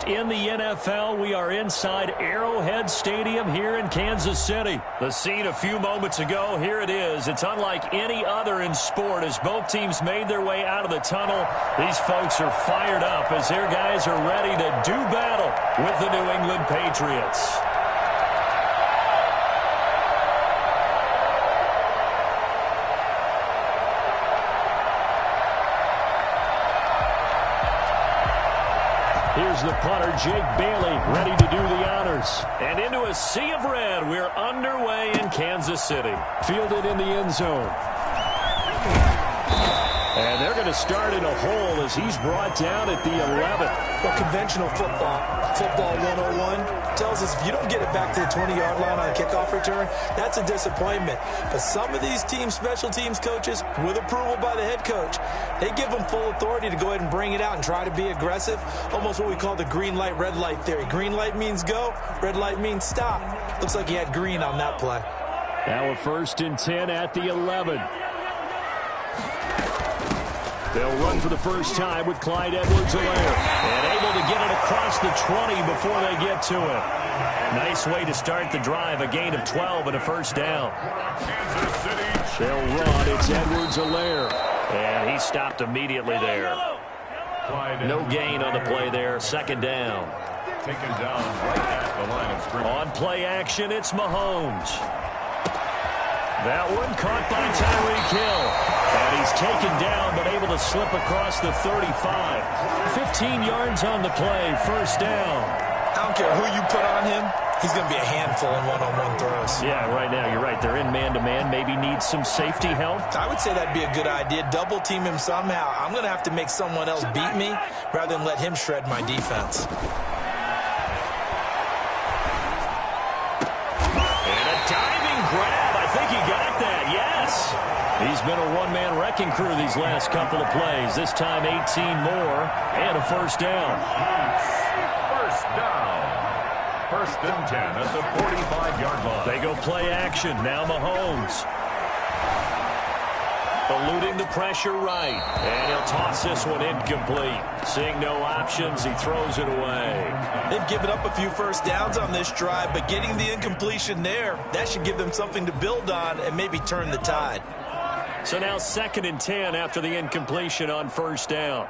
Next in the NFL, we are inside Arrowhead Stadium here in Kansas City. The scene a few moments ago, here it is. It's unlike any other in sport as both teams made their way out of the tunnel. These folks are fired up as their guys are ready to do battle with the New England Patriots. Here's the punter, Jake Bailey, ready to do the honors. And into a sea of red, we're underway in Kansas City. Fielded in the end zone. And they're going to start in a hole as he's brought down at the 11. Well, conventional football 101, tells us if you don't get it back to the 20-yard line on a kickoff return, that's a disappointment. But some of these special teams coaches, with approval by the head coach, they give them full authority to go ahead and bring it out and try to be aggressive. Almost what we call the green light, red light theory. Green light means go, red light means stop. Looks like he had green on that play. Now a 1st and 10 at the 11. They'll run for the first time with Clyde Edwards-Helaire. And able to get it across the 20 before they get to it. Nice way to start the drive. A gain of 12 and a first down. They'll run. It's Edwards-Helaire. And he stopped immediately there. No gain on the play there. 2nd down. Taken down right at the line of scrimmage. On play action, it's Mahomes. That one caught by Tyreek Hill. And he's taken down, but able to slip across the 35. 15 yards on the play, 1st down. I don't care who you put on him. He's going to be a handful in one-on-one throws. Yeah, right now, you're right. They're in man-to-man. Maybe needs some safety help. I would say that'd be a good idea. Double team him somehow. I'm going to have to make someone else beat me rather than let him shred my defense. And a diving grab. I think he got that, yes. He's been a one-man wrecking crew these last couple of plays. This time 18 more and a 1st down. First down. 1st and 10 at the 45-yard line. They go play action. Now Mahomes. Eluding the pressure right. And he'll toss this one incomplete. Seeing no options, he throws it away. They've given up a few first downs on this drive, but getting the incompletion there, that should give them something to build on and maybe turn the tide. So now 2nd and 10 after the incompletion on 1st down.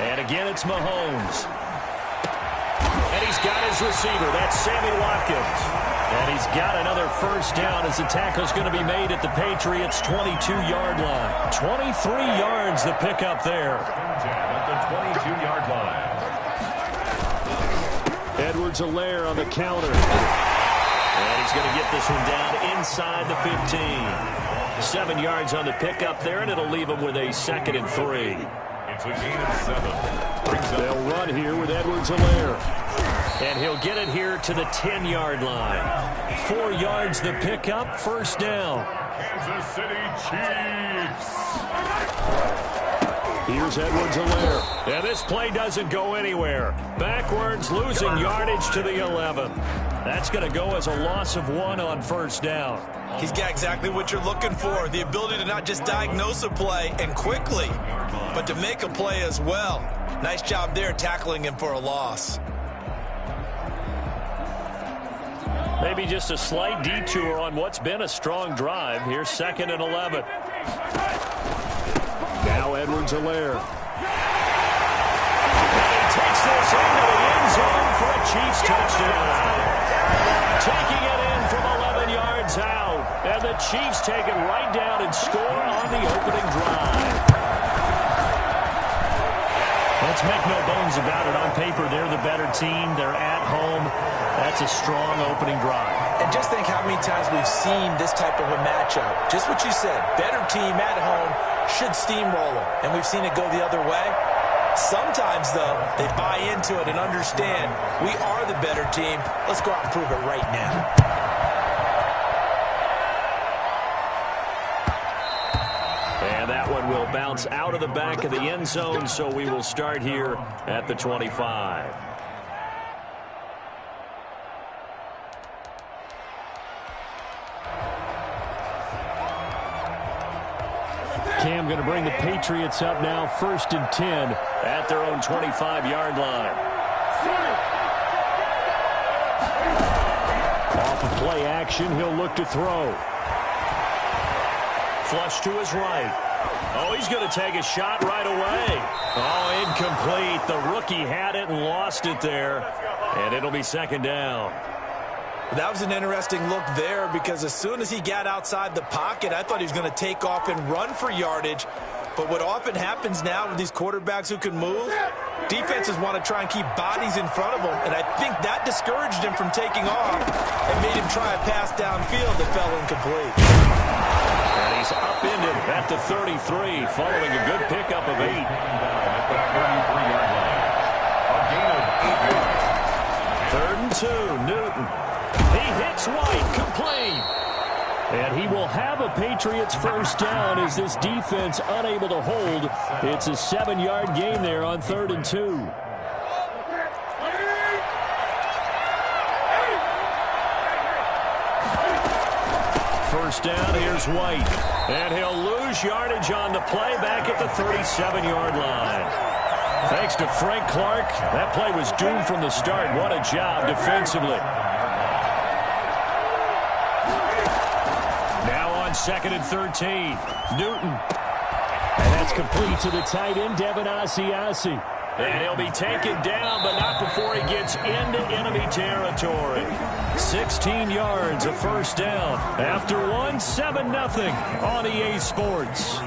And again, it's Mahomes. And he's got his receiver. That's Sammy Watkins. And he's got another 1st down as the tackle's going to be made at the Patriots' 22-yard line. 23 yards the pickup there. At the 22-yard line. Edwards-Helaire on the counter. And he's going to get this one down inside the 15. 7 yards on the pickup there, and it'll leave him with a 2nd and 3. It's a gain of 7. They'll run here with Edwards-Helaire. And he'll get it here to the 10-yard line. 4 yards the pickup, 1st down. Kansas City Chiefs. Here's Edwards-Helaire. And this play doesn't go anywhere. Backwards, losing yardage to the 11. That's going to go as a loss of 1 on 1st down. He's got exactly what you're looking for, the ability to not just diagnose a play and quickly, but to make a play as well. Nice job there tackling him for a loss. Maybe just a slight detour on what's been a strong drive. Here's 2nd and 11. Now Edwards-Helaire. And he takes this into the end zone for a Chiefs touchdown. Taking it in from 11 yards out. And the Chiefs take it right down and score on the opening drive. Let's make no bones about it. On paper, they're the better team. They're at home. That's a strong opening drive. And just think how many times we've seen this type of a matchup. Just what you said, better team at home should steamroll them. And we've seen it go the other way. Sometimes, though, they buy into it and understand we are the better team. Let's go out and prove it right now. And that one will bounce out of the back of the end zone, so we will start here at the 25. Cam going to bring the Patriots up now, 1st and 10 at their own 25-yard line. Off of play action, he'll look to throw. Flush to his right. Oh, he's going to take a shot right away. Oh, incomplete. The rookie had it and lost it there. And it'll be 2nd down. That was an interesting look there because as soon as he got outside the pocket, I thought he was going to take off and run for yardage. But what often happens now with these quarterbacks who can move, defenses want to try and keep bodies in front of them, and I think that discouraged him from taking off and made him try a pass downfield that fell incomplete. And he's upended at the 33, following a good pickup of 8. Third and 2, Newton. He hits White, complete. And he will have a Patriots first down as this defense unable to hold. It's a 7-yard gain there on 3rd and 2. First down, here's White. And he'll lose yardage on the play back at the 37-yard line. Thanks to Frank Clark, that play was doomed from the start. What a job defensively. Now on 2nd and 13, Newton. And that's complete to the tight end, Devin Asiasi. And he'll be taken down, but not before he gets into enemy territory. 16 yards, a first down. After one, 7-0 on EA Sports.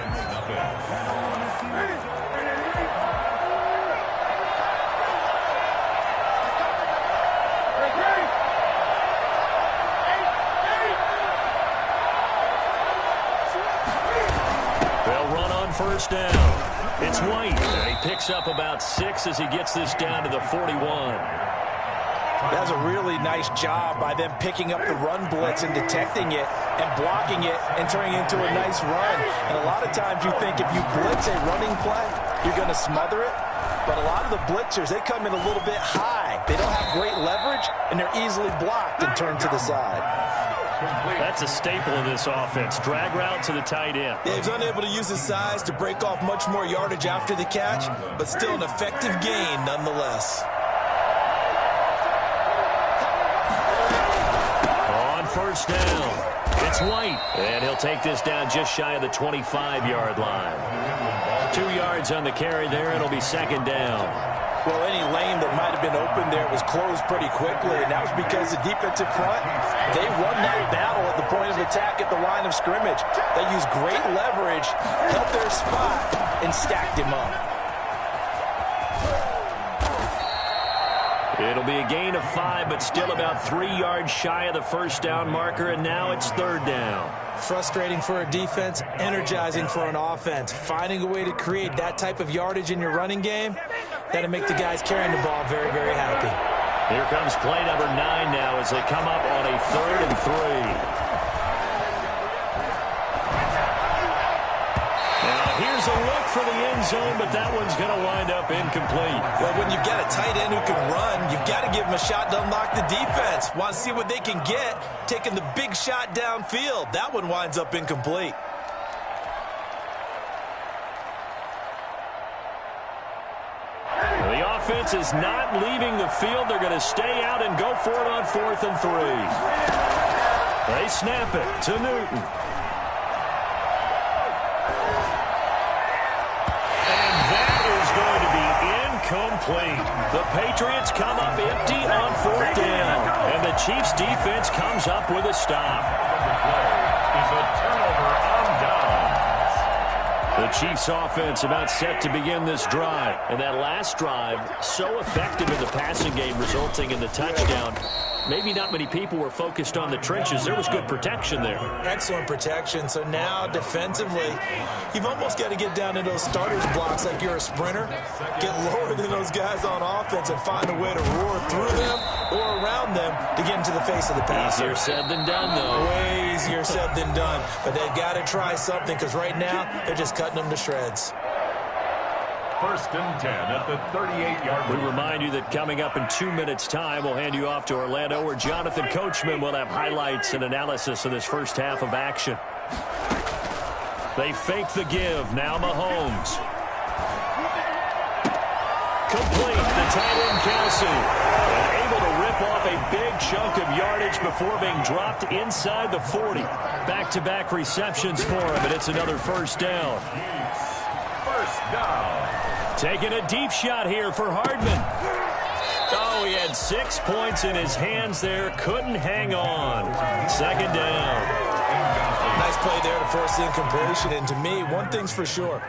They'll run on first down. It's White, and he picks up about 6 as he gets this down to the 41. That's a really nice job by them picking up the run blitz and detecting it and blocking it and turning it into a nice run. And a lot of times you think if you blitz a running play, you're going to smother it. But a lot of the blitzers, they come in a little bit high. They don't have great leverage, and they're easily blocked and turned to the side. That's a staple of this offense. Drag route to the tight end. Yeah, he's unable to use his size to break off much more yardage after the catch, but still an effective gain nonetheless. On first down, it's White. And he'll take this down just shy of the 25-yard line. 2 yards on the carry there. It'll be 2nd down. Well, any lane that might have been open there was closed pretty quickly, and that was because the defensive front, they won that battle at the point of attack at the line of scrimmage. They used great leverage, held their spot, and stacked him up. It'll be a gain of 5, but still about 3 yards shy of the first down marker, and now it's 3rd down. Frustrating for a defense, energizing for an offense. Finding a way to create that type of yardage in your running game, that'll make the guys carrying the ball very, very happy. Here comes play number 9 now as they come up on a 3rd and 3. Here's a look for the end zone, but that one's going to wind up incomplete. Well, when you've got a tight end who can run, you've got to give him a shot to unlock the defense. Want to see what they can get, taking the big shot downfield. That one winds up incomplete. The offense is not leaving the field. They're going to stay out and go for it on 4th and 3. They snap it to Newton. Complete. The Patriots come up empty on 4th down, and the Chiefs defense comes up with a stop. Is a turnover on downs. The Chiefs offense about set to begin this drive, and that last drive so effective in the passing game, resulting in the touchdown. Maybe not many people were focused on the trenches. There was good protection there. Excellent protection. So now defensively, you've almost got to get down into those starters blocks like you're a sprinter. Get lower than those guys on offense and find a way to roar through them or around them to get into the face of the passer. Easier said than done, though. Way easier said than done. But they've got to try something because right now they're just cutting them to shreds. 1st and 10 at the 38-yard line. We remind you that coming up in 2 minutes' time, we'll hand you off to Orlando, where Jonathan Coachman will have highlights and analysis of this first half of action. They fake the give. Now Mahomes. Complete. The tight end, Kelsey. And able to rip off a big chunk of yardage before being dropped inside the 40. Back-to-back receptions for him, and it's another first down. First down. Taking a deep shot here for Hardman. Oh, he had 6 points in his hands there. Couldn't hang on. Second down. Nice play there to force the incompletion. And to me, one thing's for sure.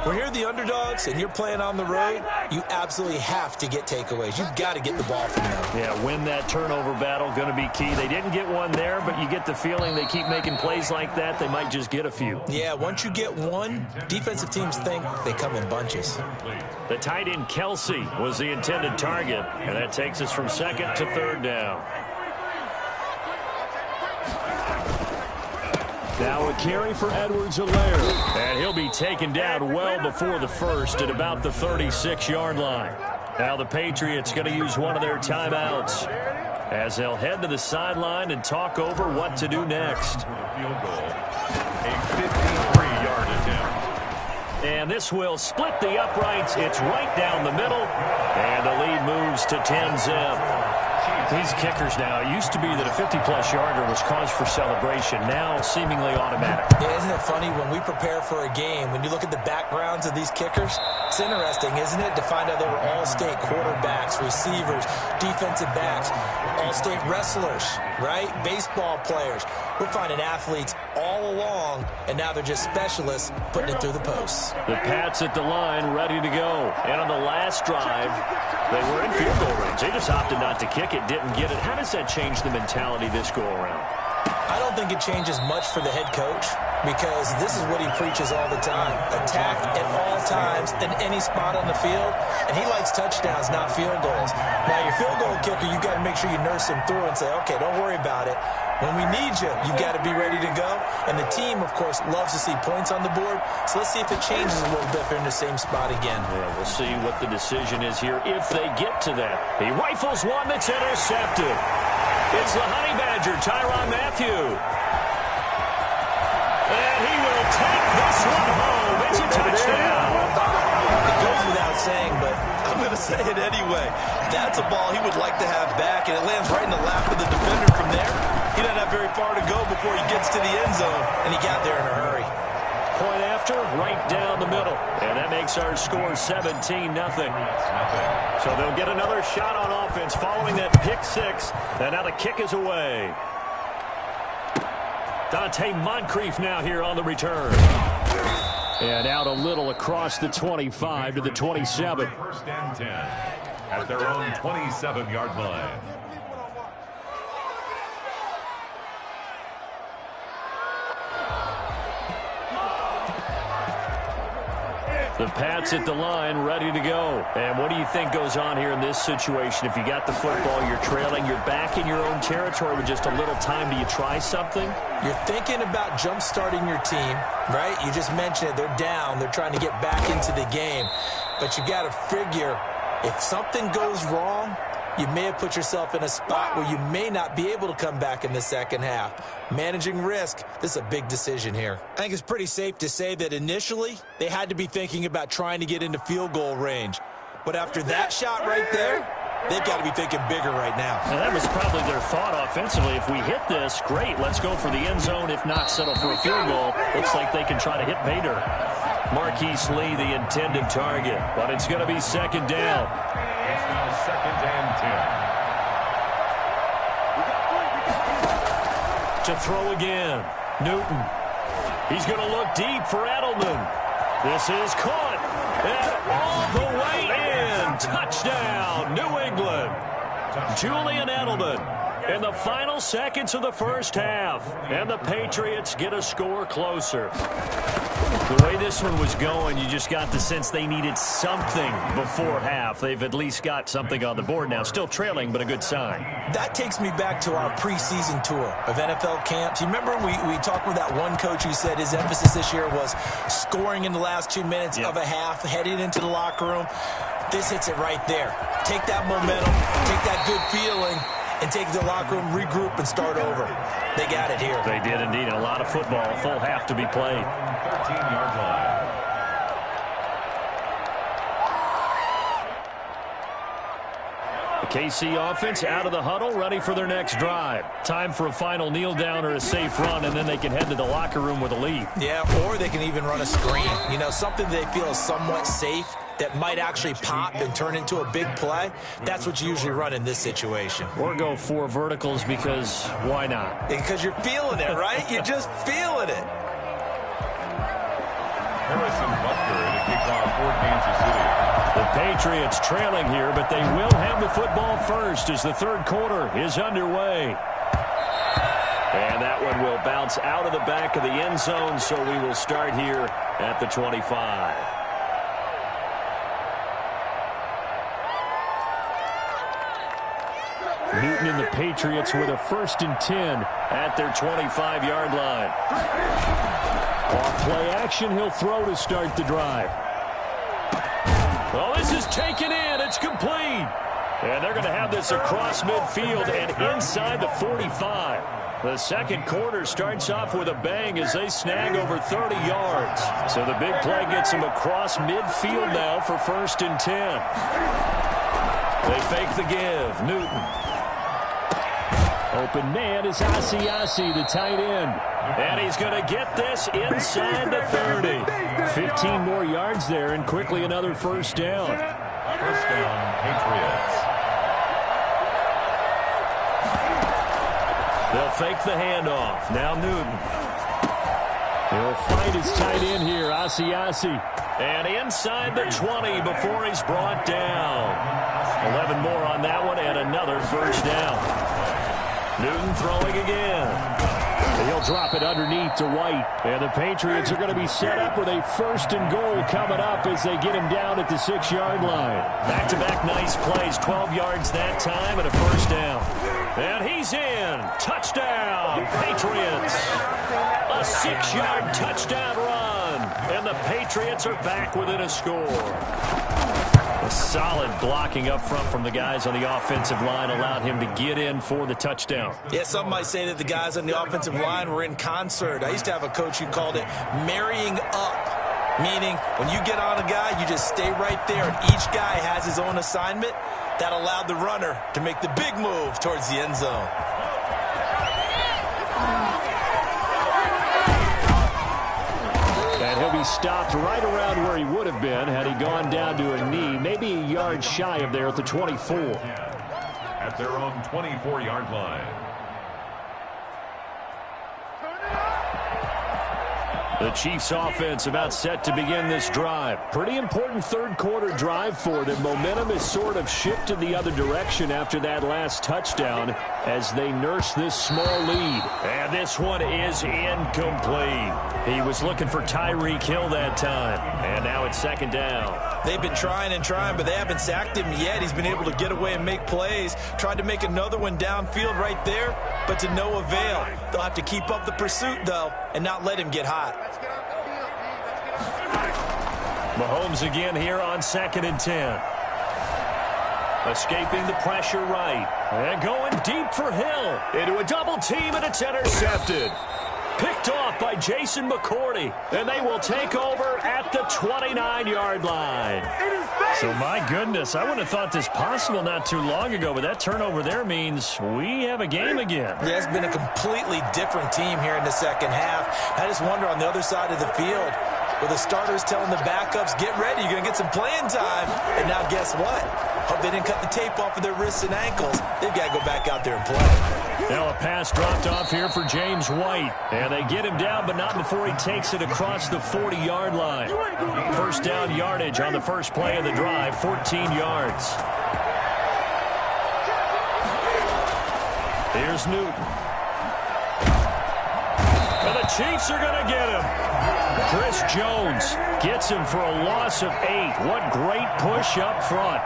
When you're the underdogs and you're playing on the road, you absolutely have to get takeaways. You've got to get the ball from them. Yeah, win that turnover battle, going to be key. They didn't get one there, but you get the feeling they keep making plays like that, they might just get a few. Yeah, once you get one, defensive teams think they come in bunches. The tight end, Kelsey, was the intended target, and that takes us from second to third down. Now a carry for Edwards-Helaire. And he'll be taken down well before the first at about the 36-yard line. Now the Patriots going to use one of their timeouts as they'll head to the sideline and talk over what to do next. Field goal. A 53-yard attempt. And this will split the uprights. It's right down the middle. And the lead moves to 10-zip. These kickers now, it used to be that a 50-plus yarder was cause for celebration. Now seemingly automatic. Yeah, isn't it funny when we prepare for a game, when you look at the backgrounds of these kickers, it's interesting, isn't it, to find out they were all-state quarterbacks, receivers, defensive backs, all-state wrestlers, right? Baseball players. We're finding athletes all along, and now they're just specialists putting it through the posts. The Pats at the line, ready to go. And on the last drive, they were in field goal range. They just opted not to kick it, didn't get it. How does that change the mentality this go-around? I don't think it changes much for the head coach because this is what he preaches all the time. Attack at all times in any spot on the field, and he likes touchdowns, not field goals. Now, your field goal kicker, you got to make sure you nurse him through and say, okay, don't worry about it. When we need you, you got to be ready to go. And the team, of course, loves to see points on the board. So let's see if it changes a little bit if they're in the same spot again. Yeah, we'll see what the decision is here if they get to that. He rifles one that's intercepted. It's the Honey Badger, Tyrann Mathieu. And he will take this one home. It's a touchdown. It goes without saying, but I'm going to say it anyway. That's a ball he would like to have back, and it lands right in the lap of the defender from there. He doesn't have very far to go before he gets to the end zone, and he got there in a hurry. Point after, right down the middle. And that makes our score 17-0. So they'll get another shot on offense following that pick six. And now the kick is away. Dante Moncrief now here on the return. And out a little across the 25 to the 27. First and 10 at their own 27-yard line. The Pats at the line, ready to go. And what do you think goes on here in this situation? If you got the football, you're trailing, you're back in your own territory with just a little time. Do you try something? You're thinking about jump-starting your team, right? You just mentioned it. They're down. They're trying to get back into the game. But you got to figure, if something goes wrong, you may have put yourself in a spot where you may not be able to come back in the second half. Managing risk, this is a big decision here. I think it's pretty safe to say that initially they had to be thinking about trying to get into field goal range. But after that shot right there, they've got to be thinking bigger right now. And that was probably their thought offensively. If we hit this, great, let's go for the end zone. If not, settle for a field goal. Looks like they can try to hit Bader. Marquise Lee, the intended target, but it's going to be second down. It's now second and 10. To throw again, Newton. He's going to look deep for Edelman. This is caught. And all the way in. Touchdown, New England. Julian Edelman in the final seconds of the first half. And the Patriots get a score closer. The way this one was going, you just got the sense they needed something before half. They've at least got something on the board now. Still trailing, but a good sign. That takes me back to our preseason tour of NFL camps. You remember we talked with that one coach who said his emphasis this year was scoring in the last 2 minutes of a half, heading into the locker room. This hits it right there. Take that momentum, take that good feeling, and take it to the locker room, regroup, and start over. They got it here. They did indeed. A lot of football, a full half to be played. 13-yard line. The KC offense out of the huddle, ready for their next drive. Time for a final kneel down or a safe run, and then they can head to the locker room with a lead. Yeah, or they can even run a screen. You know, something they feel is somewhat safe that might actually pop and turn into a big play. That's what you usually run in this situation. Or go 4 verticals because why not? Because you're feeling it, right? You're just feeling it. Harrison Butker to kick off for Kansas City. The Patriots trailing here, but they will have the football first as the third quarter is underway. And that one will bounce out of the back of the end zone, so we will start here at the 25. Newton and the Patriots with a 1st and 10 at their 25-yard line. Off play action, he'll throw to start the drive. Well, this is taken in. It's complete. And they're going to have this across midfield and inside the 45. The second quarter starts off with a bang as they snag over 30 yards. So the big play gets them across midfield now for 1st and 10. They fake the give. Newton. Open man is Asiasi, the tight end. And he's going to get this inside the 30. 15 more yards there, and quickly another 1st down. 1st down, Patriots. They'll fake the handoff. Now Newton. He'll find his tight end here, Asiasi. And inside the 20 before he's brought down. 11 more on that one, and another 1st down. Newton throwing again. He'll drop it underneath to White. And the Patriots are going to be set up with a 1st and goal coming up as they get him down at the 6-yard line. Back-to-back nice plays. 12 yards that time and a 1st down. And he's in. Touchdown, Patriots. A 6-yard touchdown run. And the Patriots are back within a score. A solid blocking up front from the guys on the offensive line allowed him to get in for the touchdown. Yeah, some might say that the guys on the offensive line were in concert. I used to have a coach who called it marrying up, meaning when you get on a guy, you just stay right there, and each guy has his own assignment. That allowed the runner to make the big move towards the end zone. And he'll be stopped right around where he would have been had he gone down to a knee, maybe a yard shy of there at the 24. At their own 24-yard line. The Chiefs offense about set to begin this drive. Pretty important third quarter drive for them. Momentum has sort of shifted the other direction after that last touchdown as they nurse this small lead. And this one is incomplete. He was looking for Tyreek Hill that time. And now it's 2nd down. They've been trying and trying, but they haven't sacked him yet. He's been able to get away and make plays. Tried to make another one downfield right there, but to no avail. They'll have to keep up the pursuit, though, and not let him get hot. Mahomes again here on 2nd and 10. Escaping the pressure right. And going deep for Hill. Into a double team, and it's intercepted. Picked off by Jason McCourty. And they will take over at the 29-yard line. So, my goodness, I wouldn't have thought this possible not too long ago, but that turnover there means we have a game again. Yeah, it's been a completely different team here in the second half. I just wonder on the other side of the field, with the starters telling the backups, get ready, you're going to get some playing time. And now guess what? Hope they didn't cut the tape off of their wrists and ankles. They've got to go back out there and play. Now a pass dropped off here for James White. And they get him down, but not before he takes it across the 40-yard line. 1st down yardage on the first play of the drive, 14 yards. Here's Newton. And the Chiefs are going to get him. Chris Jones gets him for a loss of 8. What great push up front.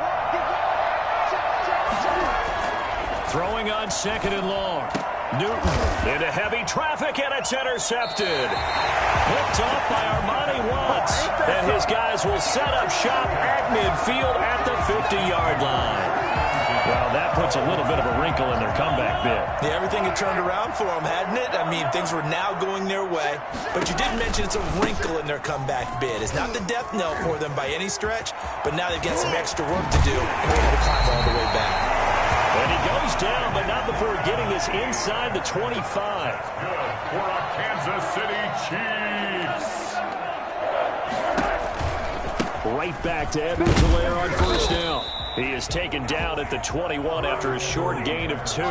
Throwing on 2nd and long. Newton into heavy traffic, and it's intercepted. Picked off by Armani Watts. And his guys will set up shop at midfield at the 50-yard line. Well, that puts a little bit of a wrinkle in their comeback bid. Yeah, everything had turned around for them, hadn't it? I mean, things were now going their way. But you did mention it's a wrinkle in their comeback bid. It's not the death knell for them by any stretch, but now they've got some extra work to do in order to climb all the way back. And he goes down, but not before getting this inside the 25. Good for a Kansas City Chiefs. Right back to Edwards-Helaire on first down. He is taken down at the 21 after a short gain of 2.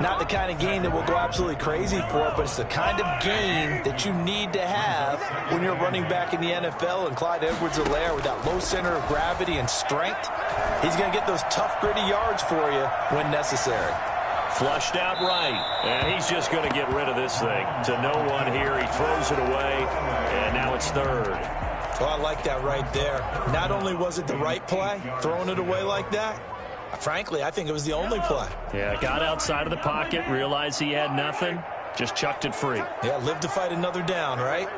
Not the kind of gain that will go absolutely crazy for, but it's the kind of gain that you need to have when you're running back in the NFL. And Clyde Edwards-Helaire, with that low center of gravity and strength, he's going to get those tough, gritty yards for you when necessary. Flushed out right, and he's just going to get rid of this thing. To no one here, he throws it away, and now it's third. Oh, I like that right there. Not only was it the right play, throwing it away like that, frankly, I think it was the only play. Yeah, got outside of the pocket, realized he had nothing, just chucked it free. Yeah, live to fight another down, right?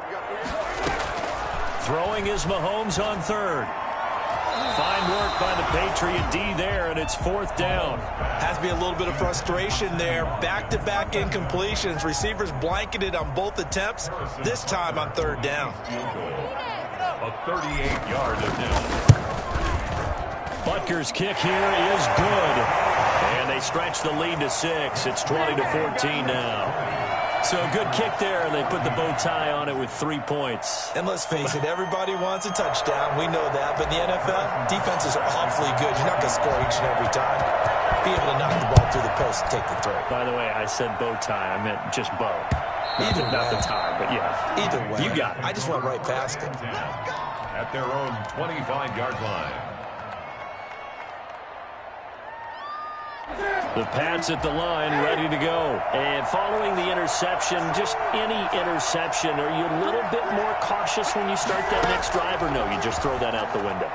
Throwing is Mahomes on third. Fine work by the Patriot D there, and it's fourth down. Has to be a little bit of frustration there. Back-to-back incompletions. Receivers blanketed on both attempts, this time on third down. A 38-yard attempt. Butker's kick here is good. And they stretch the lead to 6. It's 20-14 now. So a good kick there, and they put the bow tie on it with 3 points. And let's face it, everybody wants a touchdown. We know that. But in the NFL, defenses are awfully good. You're not going to score each and every time. Be able to knock the ball through the post and take the throw. By the way, I said bow tie. I meant just bow. Either not way. the tie, but yeah. Either way. You got it. I just went right past it. At their own 25-yard line. The Pats at the line, ready to go. And following the interception, just any interception, are you a little bit more cautious when you start that next drive, or no, you just throw that out the window?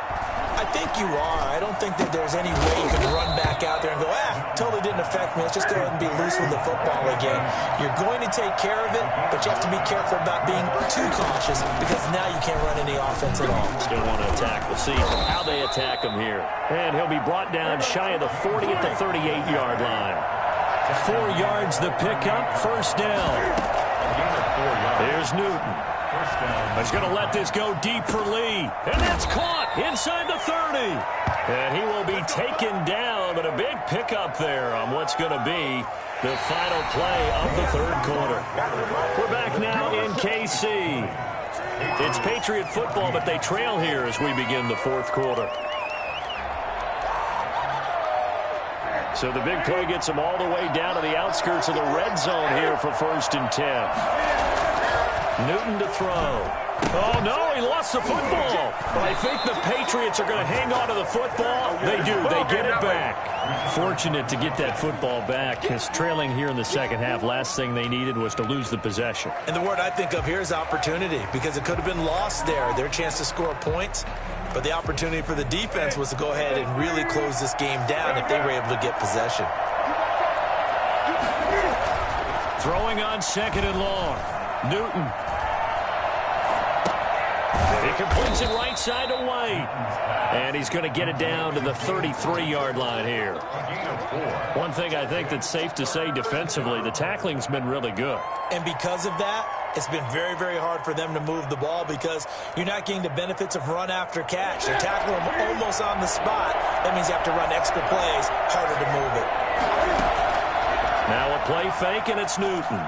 I think you are. I don't think that there's any way you can run back out there and go, totally didn't affect me. Let's just go ahead and be loose with the football again. You're going to take care of it, but you have to be careful about being too cautious because now you can't run any offense at all. Still want to attack. We'll see how they attack him here. And he'll be brought down shy of the 40 at the 38-yard line. 4 yards the pickup, first down. Here's Newton. He's going to let this go deep for Lee. And that's caught inside the 30. And he will be taken down, but a big pickup there on what's going to be the final play of the third quarter. We're back now in KC. It's Patriot football, but they trail here as we begin the fourth quarter. So the big play gets them all the way down to the outskirts of the red zone here for 1st and 10. Newton to throw. Oh, no, he lost the football. But I think the Patriots are going to hang on to the football. They do. They get it back. Fortunate to get that football back, because trailing here in the second half, last thing they needed was to lose the possession. And the word I think of here is opportunity, because it could have been lost there. Their chance to score points. But the opportunity for the defense was to go ahead and really close this game down if they were able to get possession. Throwing on 2nd and long. Newton. He completes it right side to White. And he's going to get it down to the 33-yard line here. One thing I think that's safe to say defensively, the tackling's been really good. And because of that, it's been very, very hard for them to move the ball because you're not getting the benefits of run after catch. They're tackling them almost on the spot. That means you have to run extra plays, harder to move it. Now a play fake, and it's Newton.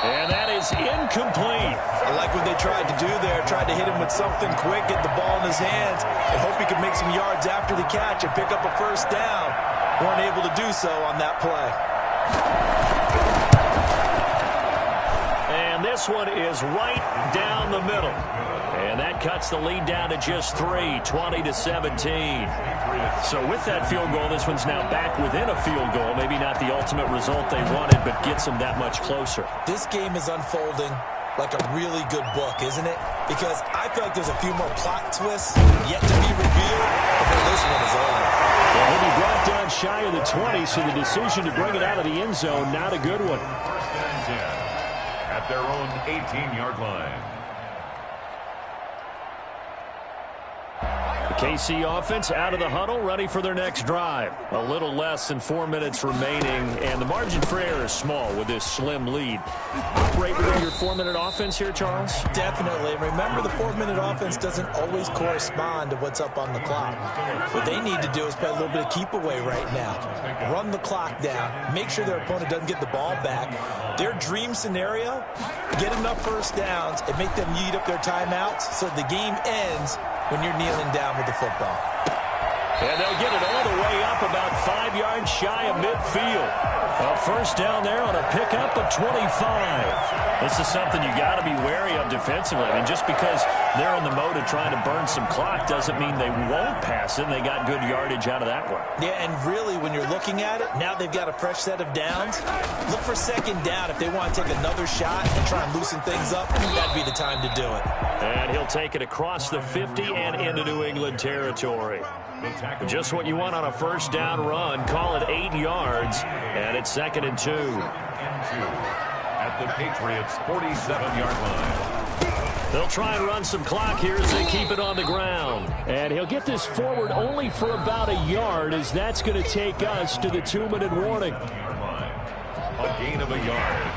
And that is incomplete. I like what they tried to do there. Tried to hit him with something quick, get the ball in his hands, and hope he could make some yards after the catch and pick up a first down. Weren't able to do so on that play. And this one is right down the middle. And that cuts the lead down to just 3, 20-17. So with that field goal, this one's now back within a field goal. Maybe not the ultimate result they wanted, but gets them that much closer. This game is unfolding like a really good book, isn't it? Because I feel like there's a few more plot twists yet to be revealed before this one is over. Well, he'll be brought down shy of the 20, so the decision to bring it out of the end zone, not a good one. At their own 18-yard line. The KC offense out of the huddle, ready for their next drive. A little less than 4 minutes remaining, and the margin for error is small with this slim lead. Operate within your 4-minute offense here, Charles? Definitely. Remember, the 4-minute offense doesn't always correspond to what's up on the clock. What they need to do is play a little bit of keep away right now. Run the clock down. Make sure their opponent doesn't get the ball back. Their dream scenario, get enough first downs and make them eat up their timeouts so the game ends when you're kneeling down with the football. And they'll get it all the way up about 5 yards shy of midfield. A first down there on a pickup of 25. This is something you got to be wary of defensively. I mean, just because they're in the mode of trying to burn some clock doesn't mean they won't pass it. And they got good yardage out of that one. Yeah, and really, when you're looking at it, now they've got a fresh set of downs. Look for second down if they want to take another shot and try and loosen things up. That'd be the time to do it. And he'll take it across the 50 and into New England territory. Just what you want on a first down run. Call it 8 yards, and it's 2nd and 2. At the Patriots' 47-yard line. They'll try and run some clock here as they keep it on the ground. And he'll get this forward only for about a yard, as that's going to take us to the 2-minute warning. A gain of a yard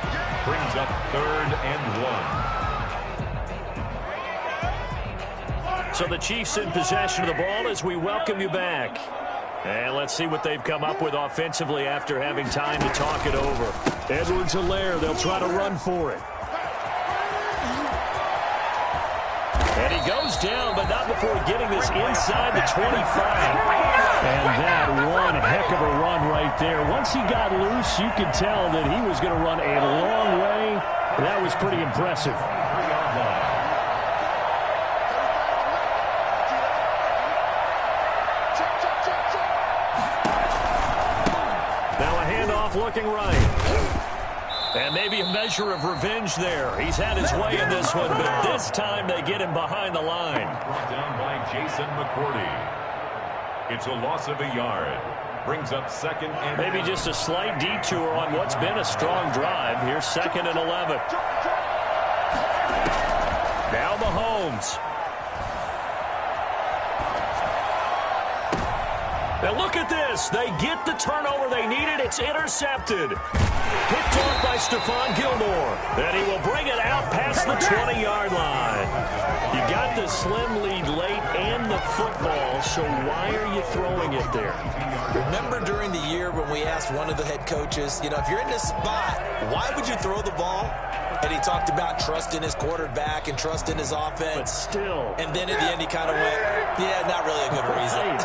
brings up 3rd and 1. So the Chiefs in possession of the ball as we welcome you back. And let's see what they've come up with offensively after having time to talk it over. Edwards-Helaire, they'll try to run for it. And he goes down, but not before getting this inside the 25. And that one heck of a run right there. Once he got loose, you could tell that he was going to run a long way. That was pretty impressive. Looking right. And maybe a measure of revenge there. He's had his way in this one, but this time they get him behind the line. Brought down by Jason McCourty. It's a loss of a yard. Brings up 2nd and... Maybe just a slight detour on what's been a strong drive. Here's 2nd and 11. Now Mahomes. Now look at this. They get the turnover they needed. It's intercepted. Picked off by Stephon Gilmore. And he will bring it out past the 20-yard line. You got the slim lead late and the football, so why are you throwing it there? Remember during the year when we asked one of the head coaches, you know, if you're in this spot, why would you throw the ball? And he talked about trust in his quarterback and trust in his offense. But still. And then at the end he kind of went, yeah, not really a good reason.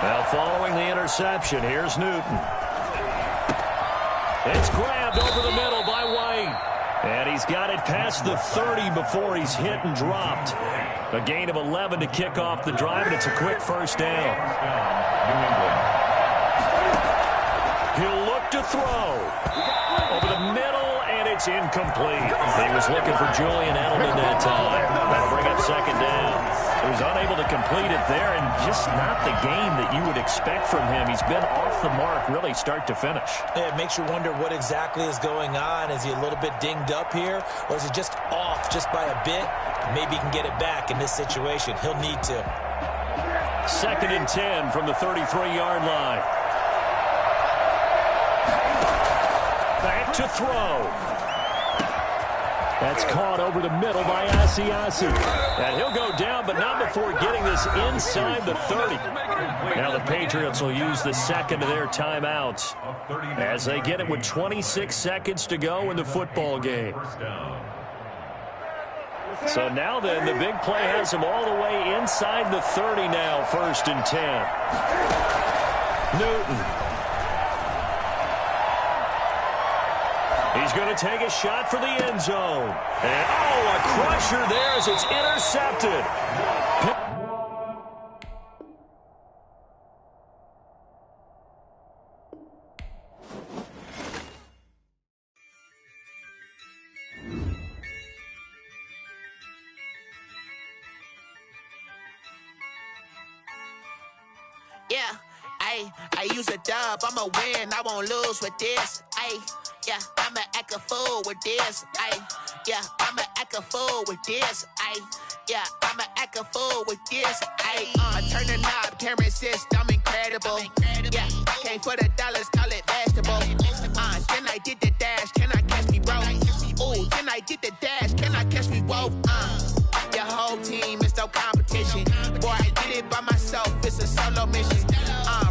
Now following the interception, here's Newton. It's grabbed over the middle by White. And he's got it past the 30 before he's hit and dropped. A gain of 11 to kick off the drive, and it's a quick first down. He'll look to throw. Over the middle, and it's incomplete. He was looking for Julian Edelman that time. That'll bring up 2nd down. He was unable to complete it there, and just not the game that you would expect from him. He's been off the mark, really, start to finish. Yeah, it makes you wonder what exactly is going on. Is he a little bit dinged up here, or is it just off just by a bit? Maybe he can get it back in this situation. He'll need to. 2nd and 10 from the 33-yard line. Back to throw. That's caught over the middle by Asiasi. And he'll go down, but not before getting this inside the 30. Now the Patriots will use the 2nd of their timeouts as they get it with 26 seconds to go in the football game. So now then, the big play has him all the way inside the 30 now, 1st and 10. Newton. He's going to take a shot for the end zone. And, oh, a crusher there as it's intercepted. Yeah, I use a dub. I'ma win, I won't lose with this. Yeah, I'ma act a fool with this. Yeah, I'ma act a fool with this. yeah, I'ma act a fool with this. Ayy, turn the knob, camera assist, I'm incredible. Yeah, came for the dollars, call it vegetable. Then I did the dash, can I catch me, bro? Ooh, then I did the dash, can I catch me, whoa? Your whole team is no competition. Boy, I did it by myself, it's a solo mission.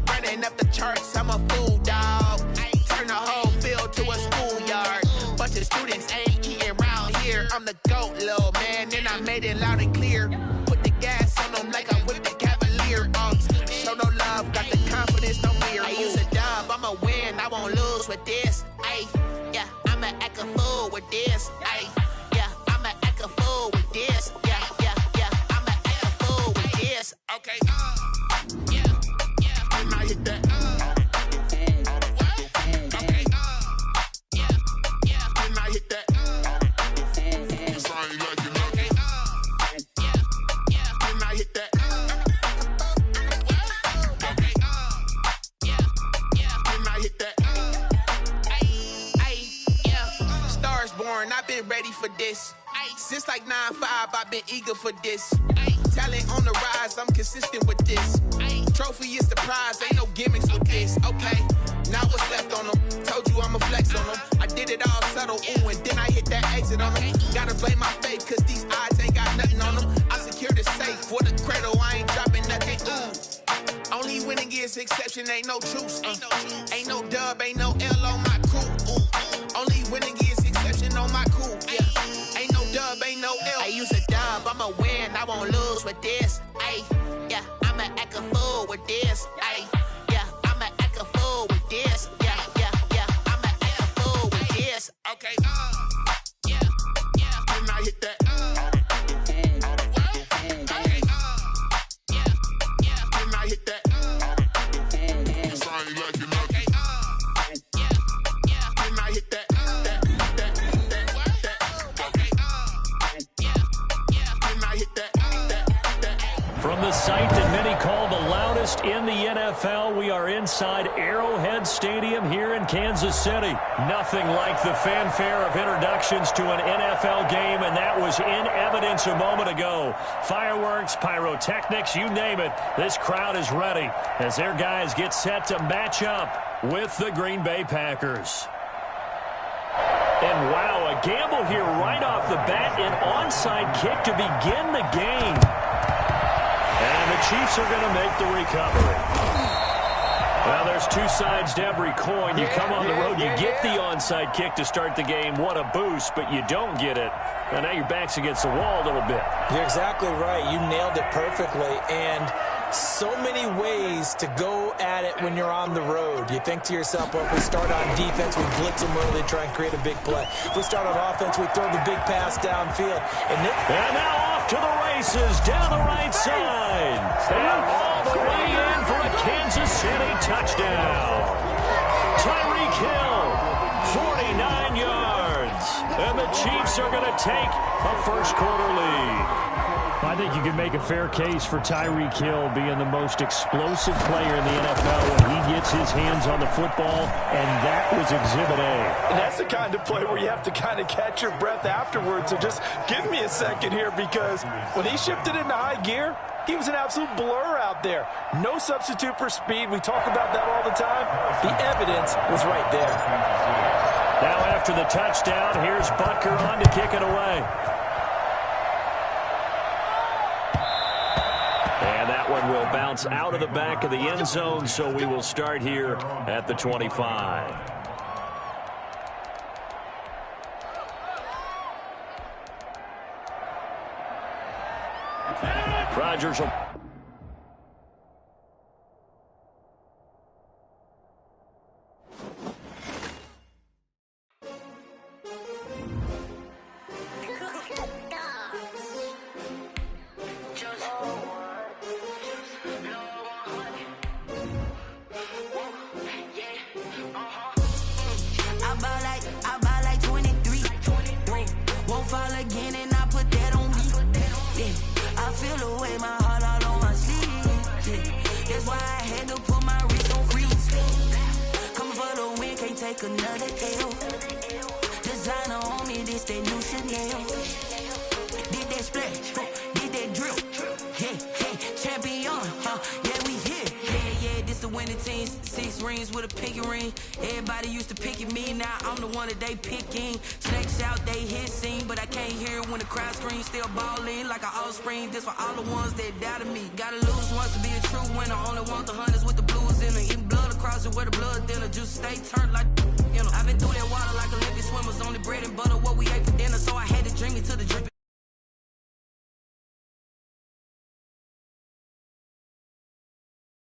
Running up the charts, I'm a fool, dog. Turn the whole field to a schoolyard. Bunch of students ain't eating round here. I'm the GOAT, little man, and I made it loud and clear. Put the gas on them like I'm with the Cavalier. Show no love, got the confidence, no fear. I use a dub, I'ma win, I won't lose with this. Ay, yeah, I'ma act a fool with this. Ay, yeah, I'ma act a fool with this. Yeah, yeah, yeah, I'ma act a fool with this. Okay, yeah, yeah, and I hit that. Okay, yeah, yeah, and I hit that. I've been ready for this. Since like 9-5, I've been eager for this. Talent on the rise, I'm consistent with this. Trophy is the prize, ain't no gimmicks with this. Okay, now what's left on them? Told you I'ma flex on them. I did it all subtle, ooh, and then I hit that exit on them. Gotta blame my faith, cause these odds ain't got nothing on them. I secured the safe with a cradle, I ain't dropping nothing, ooh. Only winning is exception, ain't no truce. Ain't no dub, ain't no L on my crew. Only winning is exception on my crew. Yeah. Ain't no dub, ain't no L. I use a dub, I'ma win, I won't lose with this. Ay, yeah, I'ma act a fool with this. Ay, yeah, I'ma act a fool with this. Yeah, yeah, yeah, I'ma act a fool with this. Okay, yeah, yeah, and I hit that. Okay, yeah, yeah, and I hit that. From the site that many call the loudest in the NFL, we are inside Arrowhead Stadium here in Kansas City. Nothing like the fanfare of introductions to an NFL game, and that was in evidence a moment ago. Fireworks, pyrotechnics, you name it. This crowd is ready as their guys get set to match up with the Green Bay Packers. And wow, a gamble here right off the bat, an onside kick to begin the game. And the Chiefs are going to make the recovery. Well, there's two sides to every coin. You come on the road, you get the onside kick to start the game. What a boost, but you don't get it. And now your back's against the wall a little bit. You're exactly right. You nailed it perfectly. And so many ways to go at it when you're on the road. You think to yourself, well, if we start on defense, we blitz them early, try and create a big play. If we start on offense, we throw the big pass downfield. And now off to the races down the right side. And all the way in for a Kansas City touchdown. Tyreek Hill, 49 yards. And the Chiefs are going to take a first-quarter lead. I think you can make a fair case for Tyreek Hill being the most explosive player in the NFL when he gets his hands on the football, and that was Exhibit A. And that's the kind of play where you have to kind of catch your breath afterwards. So just give me a second here, because when he shifted into high gear, he was an absolute blur out there. No substitute for speed. We talk about that all the time. The evidence was right there. Now after the touchdown, here's Butker on to kick it away. And that one will bounce out of the back of the end zone, so we will start here at the 25. Rodgers will... Another L. Designer on me, this they new Chanel. Did that splash, did champion, yeah, we here. Yeah, this the winning team. 6 rings with a pinky ring. Everybody used to pick at me, now I'm the one that they picking. Snakes out, they hit scene, but I can't hear it when the crowd screams. Still ballin' like an offspring. This for all the ones that doubted me. Gotta lose once to be a true winner. Only want the hunters with the blues in it. Eating blood across it where the blood thinner. Juice stay turned like, you know. I've been through that water like Olympic swimmers. Only bread and butter what we ate for dinner, so I had to drink it to the drip.